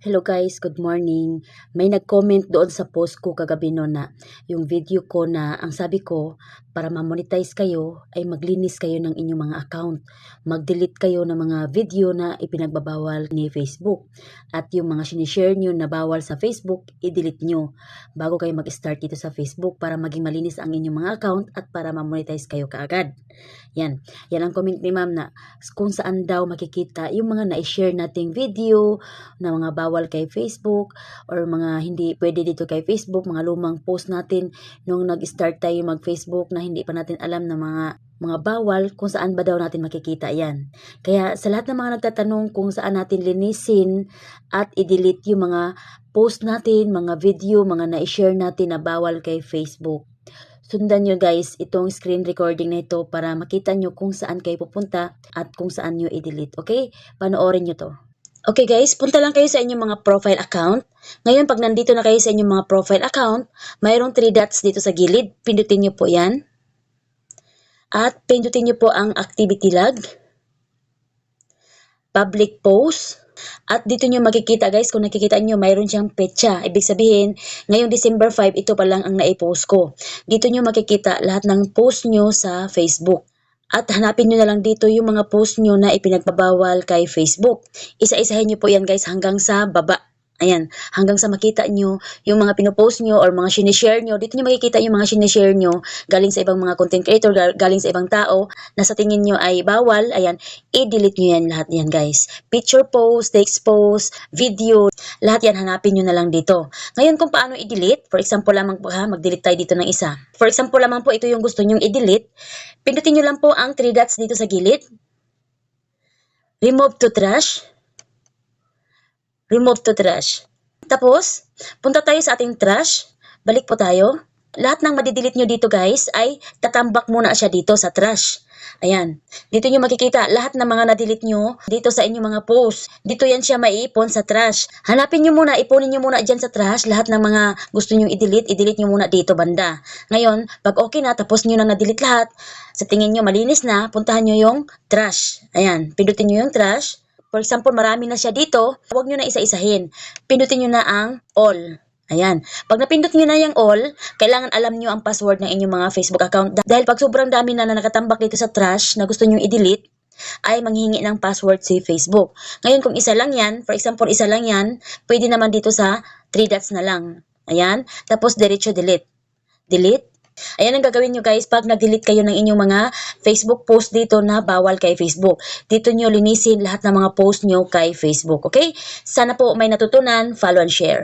Hello guys, good morning. May nag-comment doon sa post ko kagabi no na yung video ko na ang sabi ko para ma-monetize kayo ay maglinis kayo ng inyong mga account. Mag-delete kayo ng mga video na ipinagbabawal ni Facebook. At yung mga sinishare nyo na bawal sa Facebook, i-delete nyo bago kayo mag-start dito sa Facebook para maging malinis ang inyong mga account at para ma-monetize kayo kaagad. Yan ang comment ni ma'am na kung saan daw makikita yung mga na-share nating video na mga bawal kay Facebook or mga hindi pwede dito kay Facebook, mga lumang post natin nung nag-start tayo mag-Facebook na hindi pa natin alam na mga bawal, kung saan ba daw natin makikita yan. Kaya sa lahat ng mga nagtatanong kung saan natin linisin at i-delete yung mga post natin, mga video, mga na-share natin na bawal kay Facebook, sundan nyo guys itong screen recording na ito para makita nyo kung saan kayo pupunta at kung saan nyo i-delete. Okay? Panoorin nyo to. Okay guys, punta lang kayo sa inyong mga profile account. Ngayon, pag nandito na kayo sa inyong mga profile account, mayroong 3 dots dito sa gilid. Pindutin nyo po yan. At pindutin nyo po ang activity log, public post. At dito nyo makikita guys, kung nakikita nyo, mayroon siyang petsa. Ibig sabihin, ngayong December 5, ito pa lang ang naipost ko. Dito nyo makikita lahat ng post nyo sa Facebook. At hanapin nyo na lang dito yung mga post nyo na ipinagbabawal kay Facebook. Isa-isahin nyo po yan guys hanggang sa baba. Ayan, hanggang sa makita nyo yung mga pinopost nyo or mga sinishare nyo. Dito nyo makikita yung mga sinishare nyo galing sa ibang mga content creator, galing sa ibang tao na sa tingin nyo ay bawal. Ayan, i-delete nyo yan lahat yan guys. Picture post, text post, video, lahat yan hanapin nyo na lang dito. Ngayon kung paano i-delete, for example lamang po mag-delete tayo dito ng isa. For example lamang po ito yung gusto nyong i-delete. Pindutin nyo lang po ang 3 dots dito sa gilid. Remove to trash. Remove to trash. Tapos, punta tayo sa ating trash. Balik po tayo. Lahat ng madidelete nyo dito guys ay tatambak muna siya dito sa trash. Ayan. Dito nyo makikita lahat ng mga na-delete nyo dito sa inyong mga post. Dito yan siya maiipon sa trash. Hanapin nyo muna, ipunin nyo muna dyan sa trash. Lahat ng mga gusto nyo i-delete nyo muna dito banda. Ngayon, pag okay na, tapos nyo na na-delete lahat, sa tingin nyo malinis na, puntahan nyo yung trash. Ayan. Pindutin nyo yung trash. For example, marami na siya dito, huwag nyo na isa-isahin. Pindutin nyo na ang all. Ayan. Pag napindot nyo na yung all, kailangan alam nyo ang password ng inyong mga Facebook account. Dahil pag sobrang dami na nakatambak dito sa trash na gusto nyo i-delete, ay manghihingi ng password si Facebook. Ngayon, kung isa lang yan, for example, isa lang yan, pwede naman dito sa 3 dots na lang. Ayan. Tapos, diretso delete. Delete. Ayan ang gagawin nyo guys pag nag-delete kayo ng inyong mga Facebook post dito na bawal kay Facebook. Dito nyo linisin lahat ng mga post nyo kay Facebook. Okay? Sana po may natutunan. Follow and share.